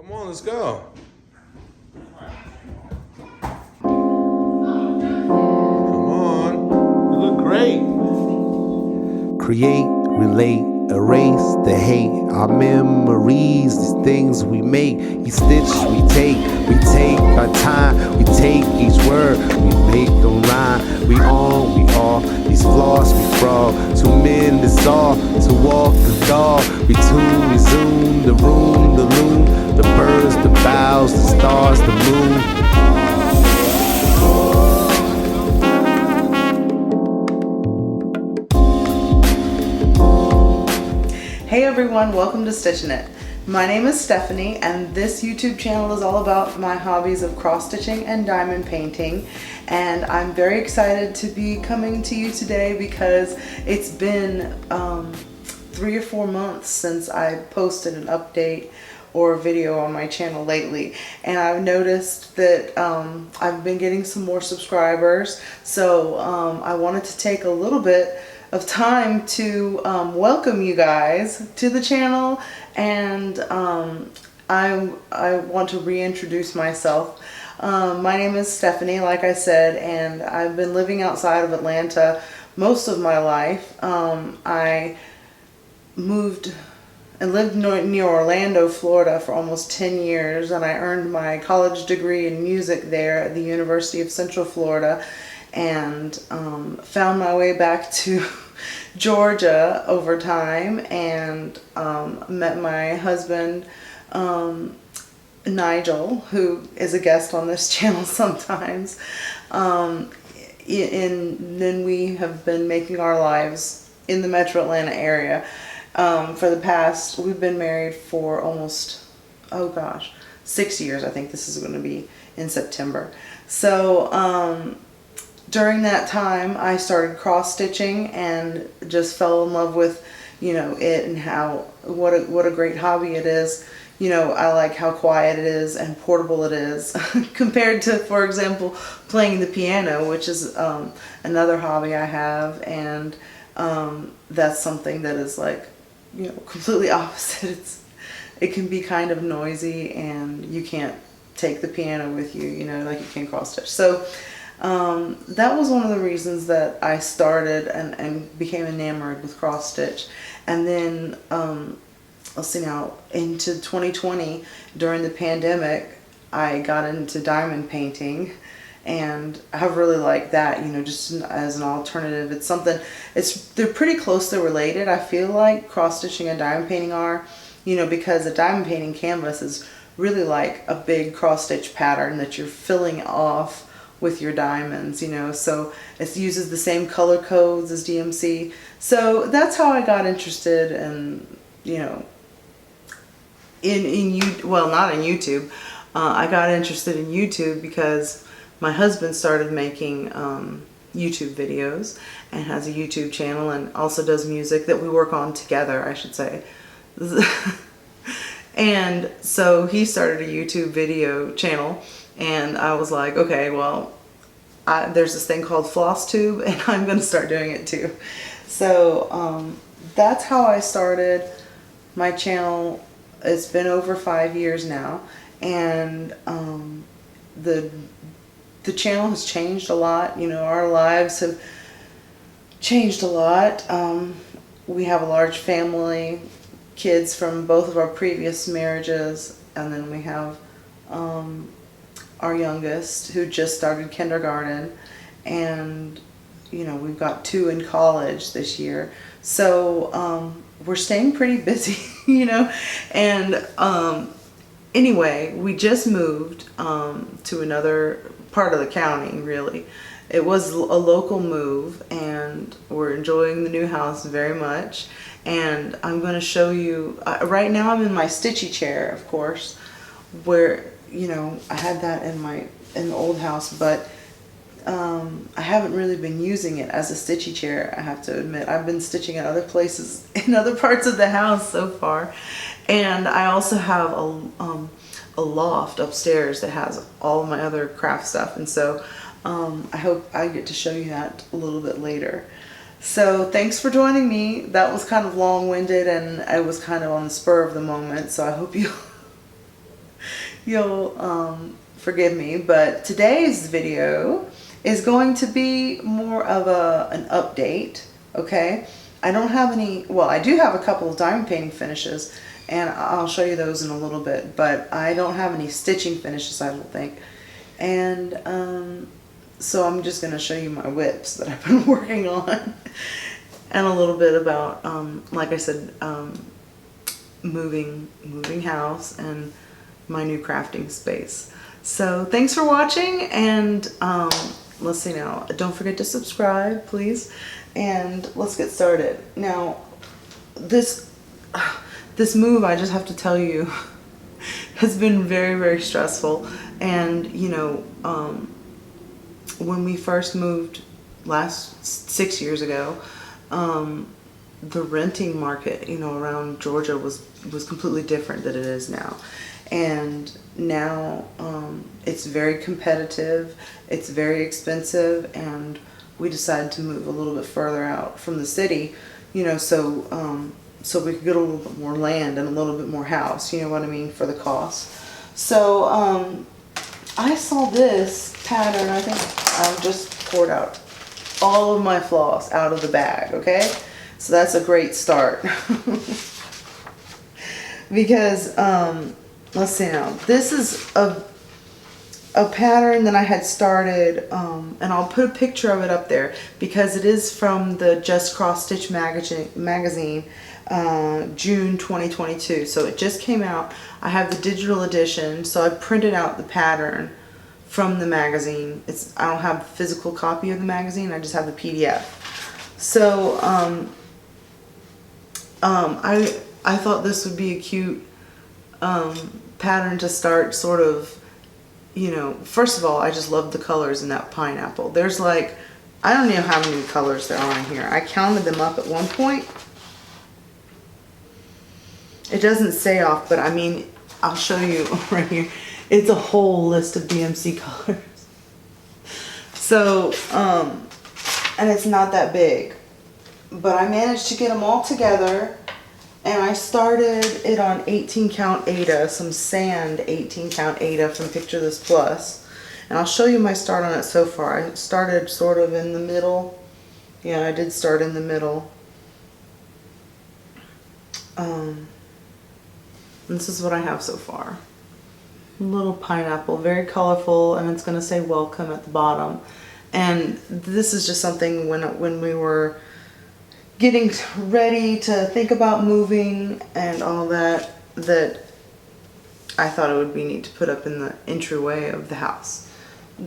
Come on, let's go. Come on. You look great. Create, relate, erase the hate. Our memories, these things we make. Each stitch we take our time. We take each word, we make them rhyme. We on, we off, these flaws we fraud. To mend this all, to walk the dog. We tune, we zoom, the room, the loom. The birds, the boughs, the stars, the moon. Hey everyone, welcome to Stitching It. My name is Stephanie and this YouTube channel is all about my hobbies of cross stitching and diamond painting, and I'm very excited to be coming to you today because it's been 3 or 4 months since I posted an update or a video on my channel lately, and I've noticed that I've been getting some more subscribers, so I wanted to take a little bit of time to welcome you guys to the channel, and I want to reintroduce myself. My name is Stephanie, like I said, and I've been living outside of Atlanta most of my life. I moved and lived near Orlando, Florida for almost 10 years, and I earned my college degree in music there at the University of Central Florida, and found my way back to Georgia over time, and met my husband Nigel, who is a guest on this channel sometimes, and then we have been making our lives in the metro Atlanta area for the past, we've been married for almost, 6 years. I think this is going to be in September. So during that time I started cross stitching and just fell in love with, it, and what a great hobby it is. I like how quiet it is and portable it is compared to, for example, playing the piano, which is another hobby I have, and that's something that is like, completely opposite. It can be kind of noisy and you can't take the piano with you, like you can cross stitch. So that was one of the reasons that I started and became enamored with cross stitch. And then let's see, now into 2020 during the pandemic I got into diamond painting, and I really like that, just as an alternative. It's something, they're pretty closely related, I feel like cross stitching and diamond painting are, because a diamond painting canvas is really like a big cross stitch pattern that you're filling off with your diamonds, so it uses the same color codes as DMC. So that's how I got interested in, not in YouTube. I got interested in YouTube because my husband started making YouTube videos and has a YouTube channel, and also does music that we work on together, I should say. And so he started a YouTube video channel, and I was like, okay, well, there's this thing called FlossTube, and I'm going to start doing it too. So that's how I started my channel. It's been over 5 years now, and the channel has changed a lot. Our lives have changed a lot. We have a large family, kids from both of our previous marriages, and then we have our youngest who just started kindergarten, and we've got 2 in college this year. So we're staying pretty busy, and anyway, we just moved to another part of the county, really. It was a local move, and we're enjoying the new house very much. And I'm going to show you, right now I'm in my stitchy chair, of course, where, I had that in the old house, but I haven't really been using it as a stitchy chair, I have to admit. I've been stitching at other places in other parts of the house so far. And I also have a loft upstairs that has all of my other craft stuff, and so I hope I get to show you that a little bit later. So thanks for joining me. That was kind of long-winded, and I was kind of on the spur of the moment, so I hope you you'll forgive me. But today's video is going to be more of an update, okay? I don't have any, well, I do have a couple of diamond painting finishes, and I'll show you those in a little bit, but I don't have any stitching finishes, I don't think. And so I'm just going to show you my whips that I've been working on, and a little bit about, like I said, moving house and my new crafting space. So thanks for watching, and let's see now. Don't forget to subscribe, please, and let's get started. Now, this move, I just have to tell you, has been very, very stressful. And you know, when we first moved last 6 years ago, the renting market, you know, around Georgia was completely different than it is now. And now it's very competitive, it's very expensive, and we decided to move a little bit further out from the city, you know, so so we could get a little bit more land and a little bit more house, you know what I mean, for the cost. So I saw this pattern. I think I just poured out all of my floss out of the bag, okay? So that's a great start. Because let's see now, this is a pattern that I had started, and I'll put a picture of it up there because it is from the Just Cross Stitch magazine, June 2022. So it just came out. I have the digital edition, so I printed out the pattern from the magazine. I don't have a physical copy of the magazine, I just have the PDF. So I thought this would be a cute pattern to start sort of, you know, first of all, I just love the colors in that pineapple. There's like, I don't know how many colors there are in here. I counted them up at one point. It doesn't say off, but I mean, I'll show you right here. It's a whole list of DMC colors. So, and it's not that big, but I managed to get them all together. And I started it on 18 count Aida, some sand 18 count Aida from Picture This Plus. And I'll show you my start on it so far. I started sort of in the middle. Yeah, I did start in the middle. This is what I have so far. A little pineapple, very colorful, and it's going to say welcome at the bottom. And this is just something when we were getting ready to think about moving and all that, that I thought it would be neat to put up in the entryway of the house.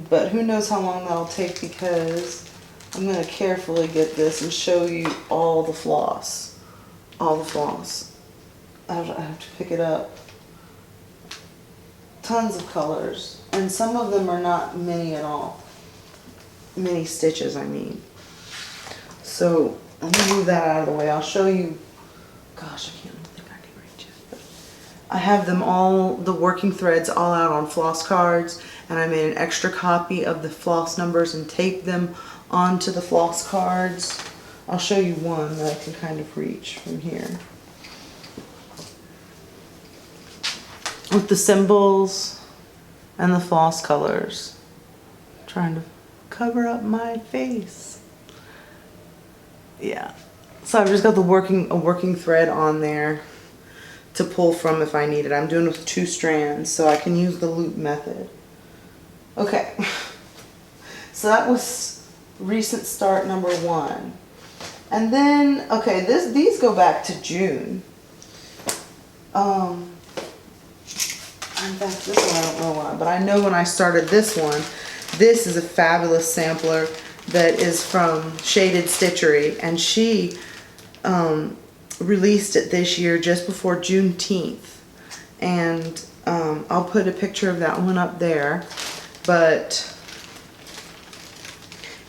But who knows how long that'll take, because I'm going to carefully get this and show you all the floss. All the floss. I have to pick it up. Tons of colors. And some of them are not many at all. Many stitches, I mean. So let me move that out of the way. I'll show you. Gosh, I think I can reach it. But I have them all, the working threads, all out on floss cards, and I made an extra copy of the floss numbers and taped them onto the floss cards. I'll show you one that I can kind of reach from here. With the symbols and the floss colors. I'm trying to cover up my face. Yeah, so I've just got a working thread on there to pull from if I need it. I'm doing it with 2 strands, so I can use the loop method. Okay, so that was recent start number 1. And then, okay, these go back to June. In fact, this one I don't know why, but I know when I started this one, this is a fabulous sampler that is from Shaded Stitchery, and she released it this year just before Juneteenth, and I'll put a picture of that one up there, but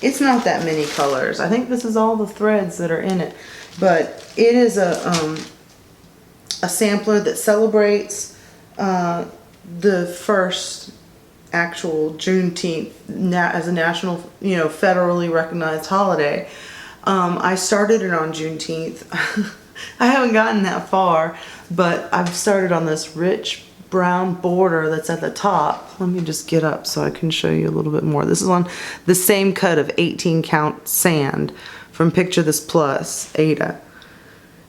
it's not that many colors. I think this is all the threads that are in it, but it is a sampler that celebrates the first actual Juneteenth as a national, you know, federally recognized holiday. I started it on Juneteenth. I haven't gotten that far, but I've started on this rich brown border that's at the top. Let me just get up so I can show you a little bit more. This is on the same cut of 18 count sand from Picture This Plus, Ada.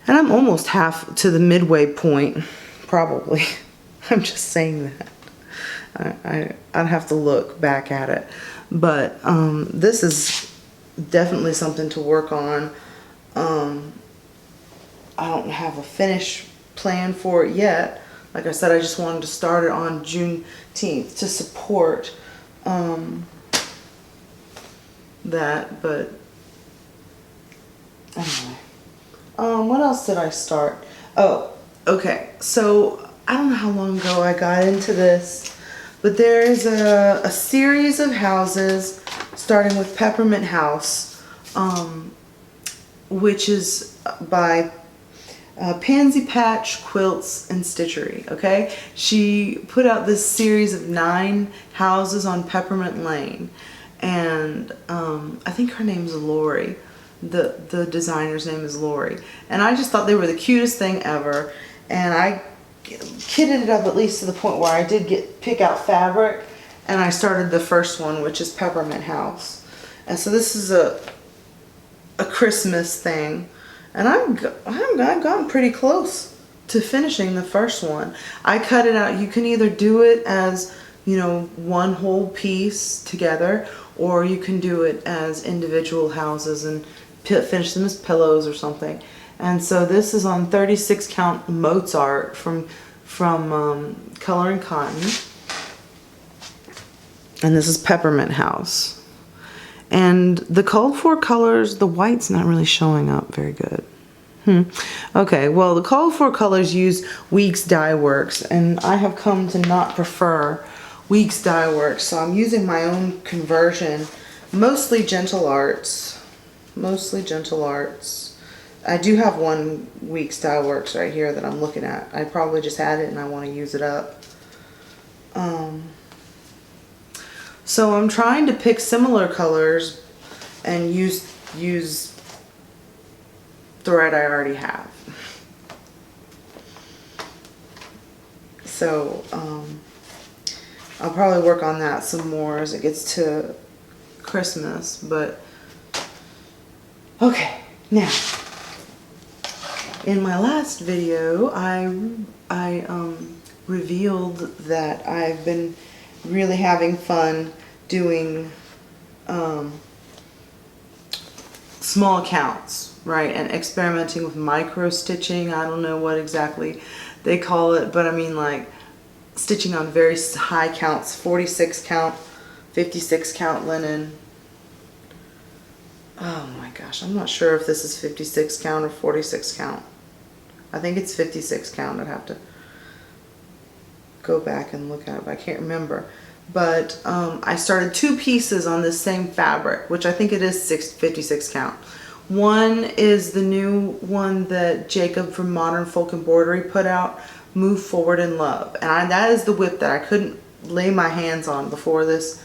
And I'm almost half to the midway point, probably. I'm just saying that. I'd have to look back at it. But this is definitely something to work on. I don't have a finish plan for it yet. Like I said, I just wanted to start it on Juneteenth to support that. But anyway, what else did I start? Oh, okay. So I don't know how long ago I got into this, but there is a series of houses starting with Peppermint House, which is by Pansy Patch Quilts and Stitchery. Okay, she put out this series of 9 houses on Peppermint Lane, and I think her name is Lori. The designer's name is Lori, and I just thought they were the cutest thing ever. And I kitted it up at least to the point where I did pick out fabric, and I started the first one, which is Peppermint House. And so this is a Christmas thing. And I've gotten pretty close to finishing the first one. I cut it out. You can either do it as, you know, one whole piece together, or you can do it as individual houses and finish them as pillows or something. And so this is on 36 count Mozart from Color and Cotton. And this is Peppermint House. And the called for colors, the white's not really showing up very good. Okay, well, the called for colors use Weeks Dye Works, and I have come to not prefer Weeks Dye Works, so I'm using my own conversion, mostly Gentle Arts. Mostly Gentle Arts. I do have one Weeks Dye Works right here that I'm looking at. I probably just had it and I want to use it up. So I'm trying to pick similar colors and use thread I already have. So I'll probably work on that some more as it gets to Christmas. But okay, now in my last video I revealed that I've been really having fun doing small counts, right, and experimenting with micro stitching. I don't know what exactly they call it, but I mean like stitching on very high counts, 46 count, 56 count linen. Oh my gosh, I'm not sure if this is 56 count or 46 count. I think it's 56 count. I'd have to go back and look at it, but I can't remember. But I started 2 pieces on this same fabric, which I think it is 56 count. One is the new one that Jacob from Modern Folk Embroidery put out, Move Forward in Love. And that is the whip that I couldn't lay my hands on before this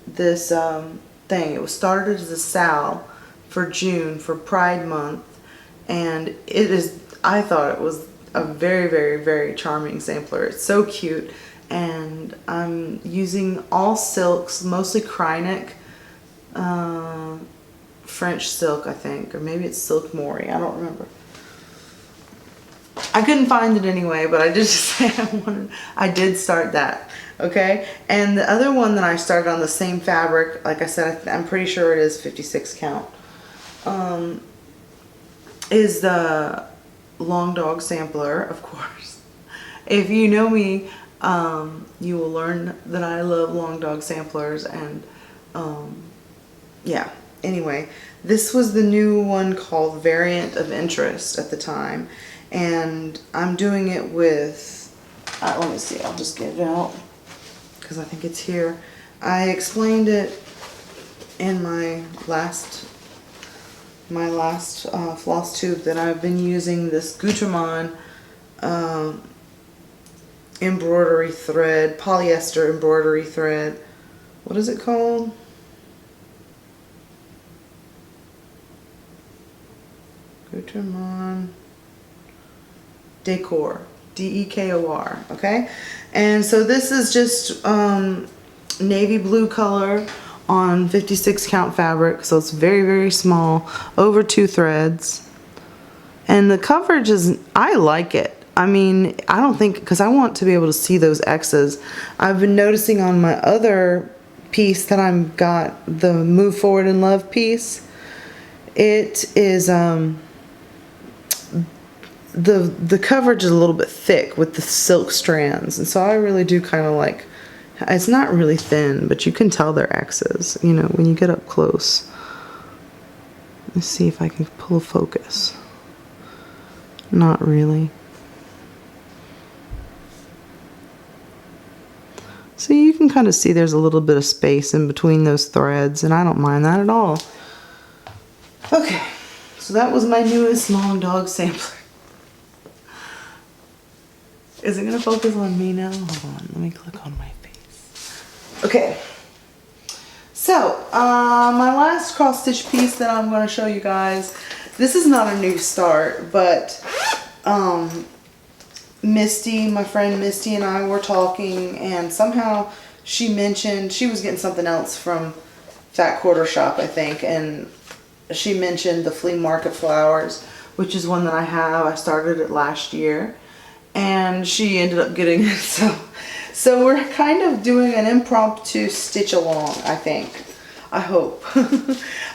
thing. It was started as a sal for June, for Pride Month. And it is, I thought it was a very, very, very charming sampler. It's so cute. And I'm using all silks, mostly Krynic, French silk, I think, or maybe it's Silk Mori, I don't remember. I couldn't find it anyway, but I did just say I did start that, okay? And the other one that I started on the same fabric, like I said, I'm pretty sure it is 56 count, is the Long Dog Sampler, of course. If you know me, you will learn that I love Long Dog Samplers, and yeah, anyway, this was the new one called Variant of Interest at the time, and I'm doing it with, let me see, I'll just get it out because I think it's here. I explained it in my last floss tube that I've been using this Gutermann embroidery thread, polyester embroidery thread. What is it called? Gutermann Decor. Dekor, okay? And so this is just navy blue color on 56 count fabric, so it's very, very small, over 2 threads. And the coverage is, I like it. I mean, I don't think, because I want to be able to see those X's. I've been noticing on my other piece that I've got, the Move Forward in Love piece, it is, the coverage is a little bit thick with the silk strands. And so I really do kind of like, it's not really thin, but you can tell they're X's, you know, when you get up close. Let's see if I can pull a focus. Not really. So you can kind of see there's a little bit of space in between those threads, and I don't mind that at all. Okay, so that was my newest long dog sampler. Is it gonna focus on me now? Hold on, let me click on my face. Okay, so my last cross stitch piece that I'm gonna show you guys, this is not a new start, but Misty, my friend Misty and I were talking, and somehow she mentioned, she was getting something else from Fat Quarter Shop, I think, and she mentioned the flea market flowers, which is one that I have. I started it last year, and she ended up getting it. So we're kind of doing an impromptu stitch along, I think. I hope.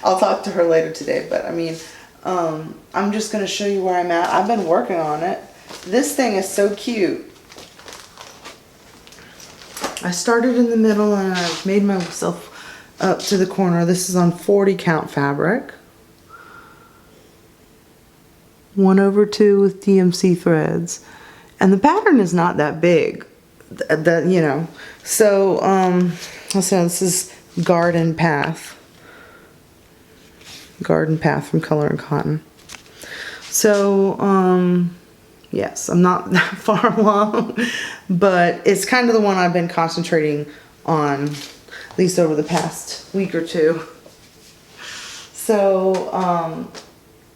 I'll talk to her later today, but I mean, I'm just going to show you where I'm at. I've been working on it. This thing is so cute. I started in the middle and I've made myself up to the corner. This is on 40 count fabric. 1/2 with DMC threads. And the pattern is not that big. That, you know. So, let's see, this is Garden Path. Garden Path from Color and Cotton. So, yes, I'm not that far along, but it's kind of the one I've been concentrating on, at least over the past week or two. So,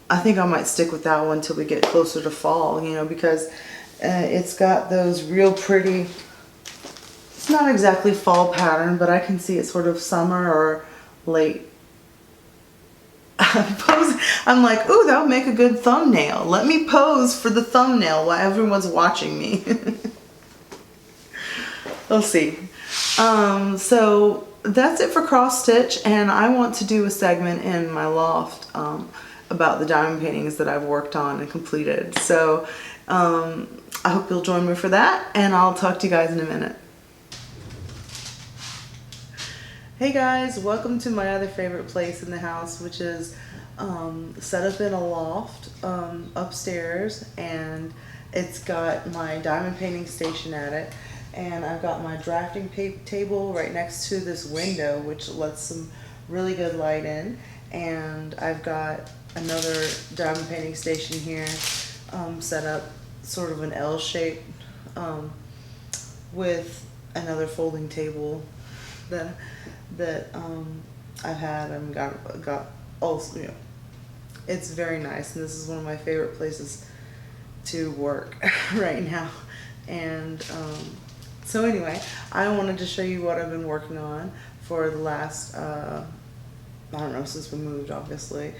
I think I might stick with that one till we get closer to fall, you know, because it's got those real pretty, it's not exactly fall pattern, but I can see it's sort of summer or late. I'm like, ooh, that would make a good thumbnail. Let me pose for the thumbnail while everyone's watching me. We'll see. So that's it for cross stitch, and I want to do a segment in my loft about the diamond paintings that I've worked on and completed. So I hope you'll join me for that, and I'll talk to you guys in a minute. Hey guys, welcome to my other favorite place in the house, which is set up in a loft upstairs, and it's got my diamond painting station at it, and I've got my drafting table right next to this window, which lets some really good light in, and I've got another diamond painting station here set up sort of an L shape with another folding table that I've had and got also, you know, it's very nice, and this is one of my favorite places to work right now. And so anyway, I wanted to show you what I've been working on for the last I don't know, since we moved, obviously.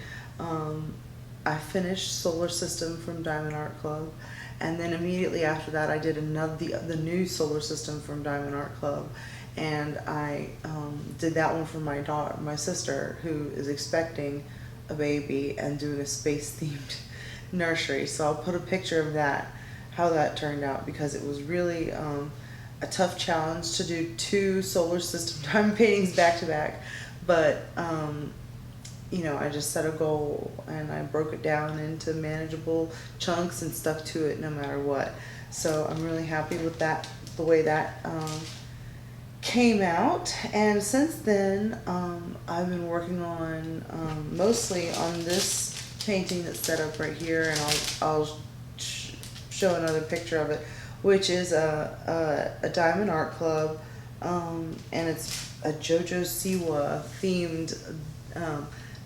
I finished Solar System from Diamond Art Club, and then immediately after that I did the new Solar System from Diamond Art Club, and I did that one for my daughter, my sister, who is expecting a baby and doing a space themed nursery. So I'll put a picture of that, how that turned out, because it was really a tough challenge to do 2 Solar System diamond paintings back to back, but you know, I just set a goal and I broke it down into manageable chunks and stuck to it no matter what. So I'm really happy with that, the way that came out. And since then I've been working on mostly on this painting that's set up right here, and I'll show another picture of it, which is a Diamond Art Club, and it's a JoJo Siwa themed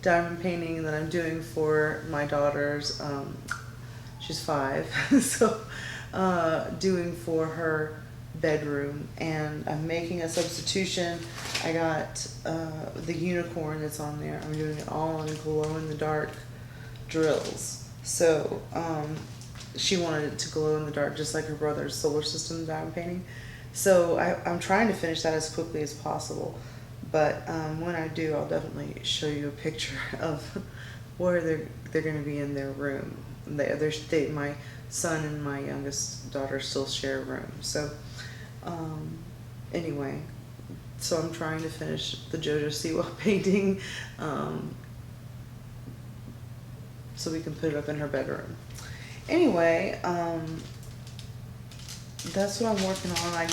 diamond painting that I'm doing for my daughter's, she's 5, so doing for her bedroom, and I'm making a substitution. I got the unicorn that's on there. I'm doing it all in glow-in-the-dark drills. So she wanted it to glow in the dark just like her brother's solar system that I'm painting. So I'm trying to finish that as quickly as possible. But when I do, I'll definitely show you a picture of where they're going to be in their room. My son and my youngest daughter still share a room. So anyway, so I'm trying to finish the JoJo Siwa painting so we can put it up in her bedroom. Anyway, that's what I'm working on. I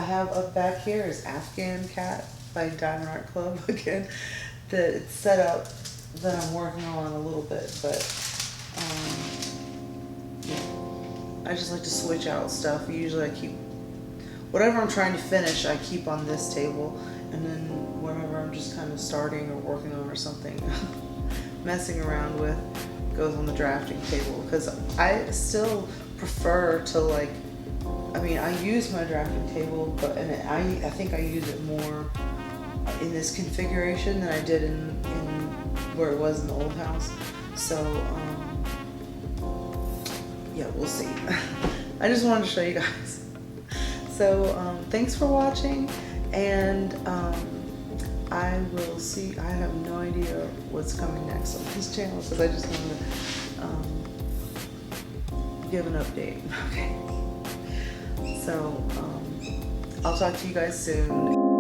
have up back here is Afghan Cat by Diamond Art Club again. It's set up that I'm working on a little bit, but yeah. I just like to switch out stuff. Usually I keep whatever I'm trying to finish, I keep on this table, and then whatever I'm just kind of starting or working on or something, messing around with, goes on the drafting table. Because I still prefer to I use my drafting table, but I think I use it more in this configuration than I did in where it was in the old house. So yeah, we'll see. I just wanted to show you guys. So thanks for watching, and I will see. I have no idea what's coming next on this channel because I just wanted to give an update. Okay. So I'll talk to you guys soon.